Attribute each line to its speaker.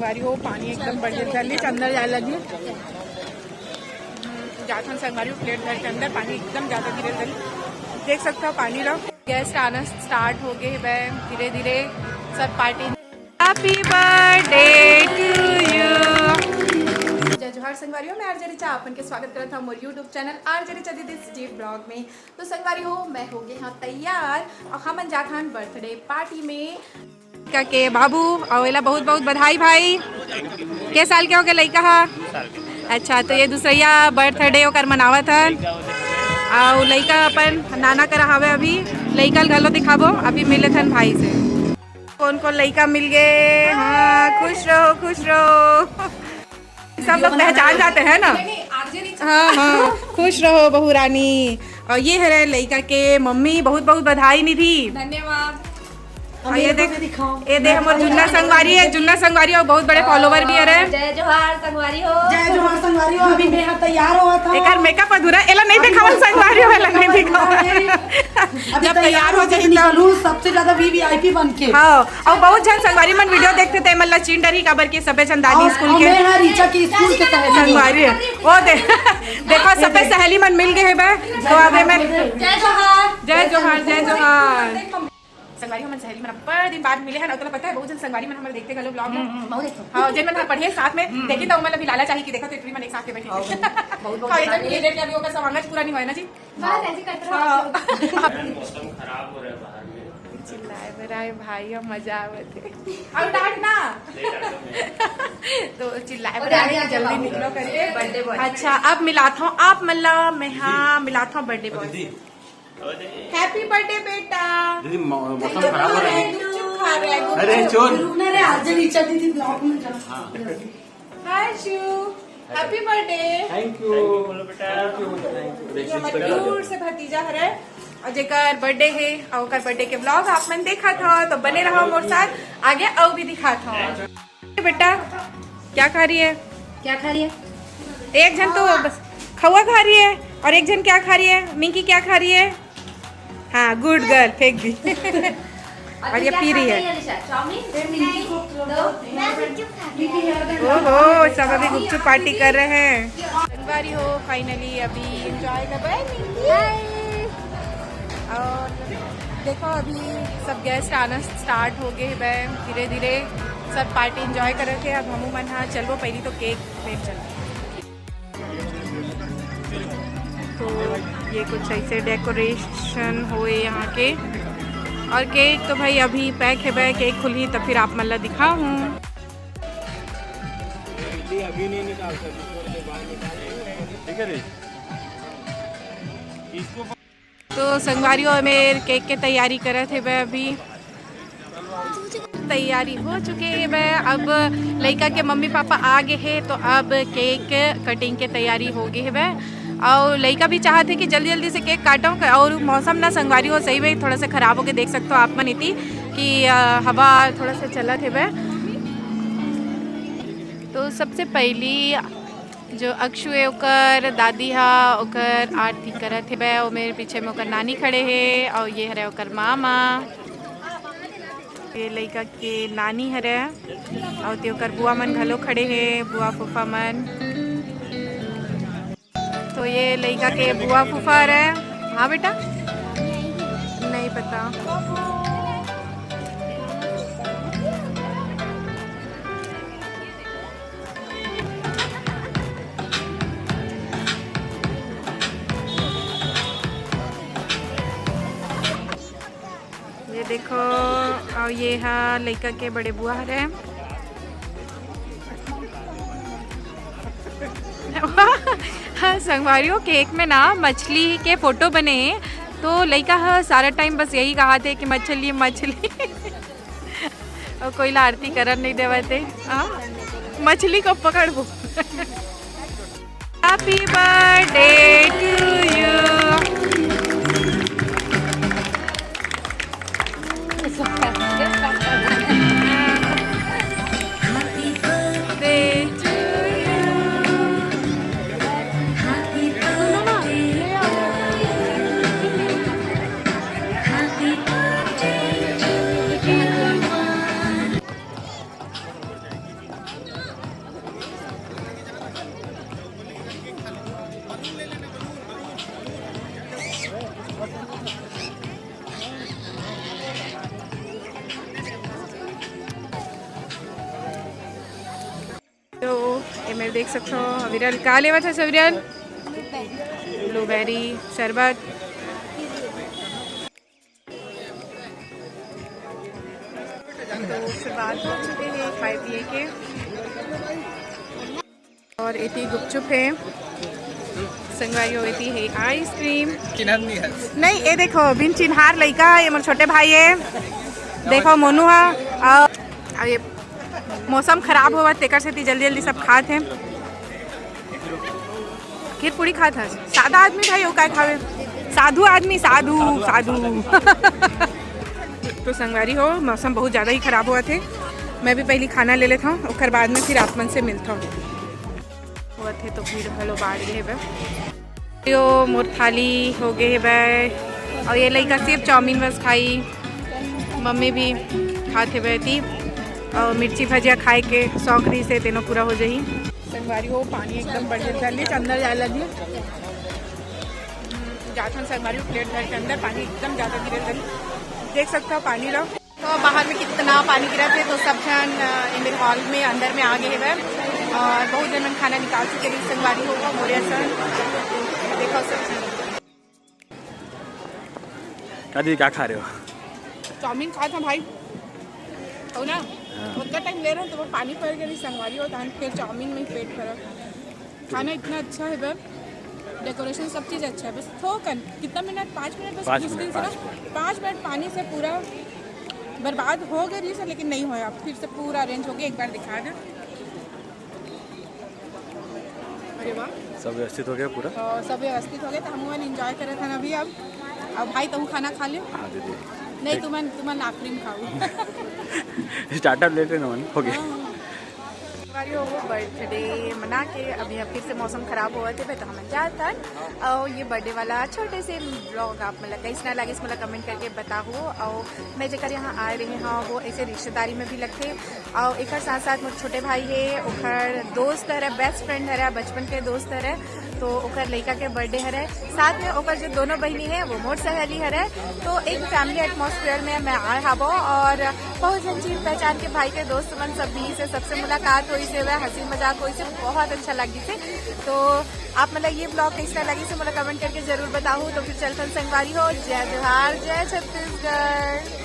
Speaker 1: संगवारी हो पानी एकदम बढ़िया जल्दी अंदर जाए लगी जाथन संगवारी हो प्लेट भर के अंदर पानी एकदम ज़्यादा गिरे लगी देख सकते हो पानी लो गेस्ट आना स्टार्ट हो गए वह धीरे धीरे सब party. Happy birthday to you. जय जोहार संगवारी हो मैं आरजे रिचा अपन के स्वागत करता हूँ मोर यूट्यूब चैनल आरजे रिचा दीदी जी ब्लॉग में। तो संगवारी हो मैं हो गए हाँ तैयार और हम जाथन बर्थडे पार्टी में के बाबू और बहुत बहुत बधाई भाई। के साल के हो गए लड़का हा? अच्छा तो ये दूसरा बर्थडे होकर मनावत है और लड़का अपन नाना कर हवे अभी लड़का घलो दिखाबो अभी मिले थे भाई से। कौन कौन लड़का मिल गए? हाँ खुश रहो सब लोग पहचान जाते हैं ना। हाँ हाँ खुश रहो बहू रानी। और ये है लड़का के मम्मी बहुत बहुत बधाई निधि धन्यवाद। ये देख हमारे जुन्ना संगवारी और बहुत बड़े फॉलोवर भी है।
Speaker 2: जय जोहार संगवारी हो
Speaker 3: अभी मैं यहाँ तैयार हुआ था
Speaker 1: एक मेकअप अधूरा एला नहीं दिखावल संगवारी हो एला नहीं दिखावल जब तैयार हो जाए
Speaker 3: जरूर सबसे ज्यादा वीवीआईपी बनके।
Speaker 1: हां और बहुत जन संगवारी मन वीडियो देखते थे मतलब चिंडर ही कबर के सबे चंदानी स्कूल के
Speaker 3: मैं रीचा की स्कूल के
Speaker 1: संगवारी वो देखो सबे सहेली मन मिल गए है तो अबे मैं जय जोहार संगवारी हमन सहेली मन बड़ दिन बाद मिले हैं और तोला पता है बहुत जन संगवारी मन हमन देखते गलो ब्लॉग में हां जन मन पढ़िए साथ में देखी तो मतलब लाला चाहिए कि देखो तो इतनी मन एक साथ के बैठे बहुत ये डेट अभी ओकर समांगज पूरा नहीं होए ना जी बस ऐसे करते रहो।
Speaker 4: मौसम खराब हो रहा है बाहर में
Speaker 1: चिल्लाए बराए भाई मजा आवत है और डांटना तो चिल्लाए बराए जल्दी निकलो करके बर्थडे। अच्छा अब मिलाता हूं आप मल्ला मैं हां मिलाता हूं बर्थडे बॉय। हैप्पी बर्थडे बेटा।
Speaker 4: दीदी मौसम खराब हो रहा है
Speaker 3: अरे चोर रुकना रे आज रीचा दीदी ब्लॉग में जा।
Speaker 1: हाय शू हैप्पी बर्थडे।
Speaker 4: थैंक यू बोलो बेटा
Speaker 1: ये हमारे दूर से भतीजा है और जेकर बर्थडे है और ओकर बर्थडे के ब्लॉग आप मन देखा था तो बने रहो मोर साथ आगे और भी दिखा था। बेटा क्या खा रही है? एक जन तो बस खवा खा रही है और एक जन क्या खा रही है? मिंकी क्या खा रही है? हाँ गुड गर्ल फेंक दी और ये पी रही है। ओहो सब अभी गुपचुप पार्टी कर रहे हैं। संगवारी हो फाइनली अभी एंजॉय कर रहे और देखो अभी सब गेस्ट आना स्टार्ट हो गए वह धीरे धीरे सब पार्टी एंजॉय कर रहे थे। अब हमू मन हाँ चलो पहली तो केक फेंक चल तो ये कुछ ऐसे डेकोरेशन हुए यहाँ के और केक तो भाई अभी पैक है वह केक खुली तो फिर आप मतलब दिखाऊँ
Speaker 4: अभी नहीं निकाल सकते
Speaker 1: तो संगवारी में केक के तैयारी करे थे वह अभी तैयारी हो चुके हैं वह अब लड़का के मम्मी पापा आ गए हैं तो अब केक कटिंग के तैयारी हो गई है वह और लड़का भी चाहते कि जल्दी जल्दी से केक काटो और मौसम ना संगवारी हो सही में थोड़ा सा खराब होके देख सकते हो आप मन इतनी कि हवा थोड़ा सा चला थे वह। तो सबसे पहली जो अक्षु है ओकर दादी हा ओकर आरती करत है वह मेरे पीछे में ओकर नानी खड़े है और ये हरे ओकर मामा ये लड़का के नानी हरे और ते ओकर बुआ मन घलो खड़े है बुआ फूफा मन। तो ये लड़का के बुआ फूफा है। हाँ बेटा नहीं पता ये देखो और ये हाँ लड़का के बड़े बुआ है। हाँ संगवारियों केक में ना मछली के फोटो बने हैं तो लड़का हाँ सारा टाइम बस यही कहा थे कि मछली और कोई ला आरती करन नहीं देवा थे मछली को पकड़ वो। Happy birthday to you. तो ये मैं देख सकते हो विरल का लेवा था सविरल ब्लूबेरी शरबत तो शुरुआत हो चुके हैं खाए पिए के और इतनी गुपचुप है संगवारी होती है आइसक्रीम नहीं ये देखो बिन चिन्हार लड़का ये मोर छोटे भाई है देखो मोनू है और ये मौसम खराब हुआ तेकर से जल्दी जल्दी सब खाते हैं खीर पूरी खाता है सादा आदमी भाई वो क्या खावे साधु आदमी साधु साधु तो संगवारी हो मौसम बहुत ज़्यादा ही खराब हुआ थे मैं भी पहले खाना ले लेता हूँ और बाद में फिर आसमान से मिलता हूँ हुआ थे तो फिर हेलो बाढ़ गए है यो मोर थाली हो गए है बै और ये लड़का सिर्फ चाउमीन बस खाई मम्मी भी खाते हुए थी और मिर्ची भजिया खाए के शौक रही से तेनो पूरा हो जाही संगवारी हो पानी एकदम बढ़ चलिए अंदर जाए लगी जाता संगवारी प्लेट भर के अंदर पानी एकदम ज़्यादा गिरे लगी देख सकते हो पानी लो तो बाहर में कितना पानी गिरा थे तो सब जन मेरे हॉल में अंदर में आ गए हैं और बहुत जन खाना निकाल चुके हैं संगवारी होगा मोरिया सन देखो सब
Speaker 4: दादी क्या खा रहे हो
Speaker 1: चाउमीन खाया था भाई हो ना उतना टाइम ले रहा हूँ तो वो पानी पड़ गया संगवारी हो फिर चाउमीन में पेट भरा खाना इतना अच्छा है बस डेकोरेशन सब चीज़ अच्छा है बस थोकन कितना मिनट 5 मिनट बस मुश्किल से ना 5 मिनट पानी से पूरा बर्बाद हो गई सर लेकिन नहीं होया फिर से पूरा अरेंज हो गया एक बार दिखा दे अरे वाह
Speaker 4: सब व्यवस्थित हो गया पूरा
Speaker 1: सब व्यवस्थित हो गया तो हम इंजॉय करे थे ना अभी अब भाई तुम खाना खा लियो
Speaker 4: हाँ दीदी
Speaker 1: नहीं तुम्हें आखिरी में खाओ
Speaker 4: स्टार्टअप लेते ना हो गया
Speaker 1: हमारी वो बर्थडे मना के अभी फिर से मौसम खराब हुआ थे तो हम जाता और ये बर्थडे वाला छोटे से ब्लॉग आप मतलब कैसे ना लगे इस मतलब कमेंट करके बताओ और मैं जकर यहाँ आ रहे हाँ वो ऐसे रिश्तेदारी में भी लगते और एक साथ साथ मेरे छोटे भाई है ओखर दोस्त है बेस्ट फ्रेंड है बचपन के दोस्त है तो ओकर लड़का के बर्थडे है साथ में ओकर जो दोनों बहनी है वो मोर सहेली है तो एक फैमिली एटमॉस्फेयर में मैं आए हबो और बहुत जन चीज पहचान के भाई के दोस्त मन सब भी से सबसे मुलाकात हुई से वह हंसी मजाक हुई से बहुत अच्छा लगी से तो आप मतलब ये ब्लॉग कैसा लगी से मतलब कमेंट करके जरूर बताओ तो फिर चलते संगवारी हो जय जोहार जय छत्तीसगढ़।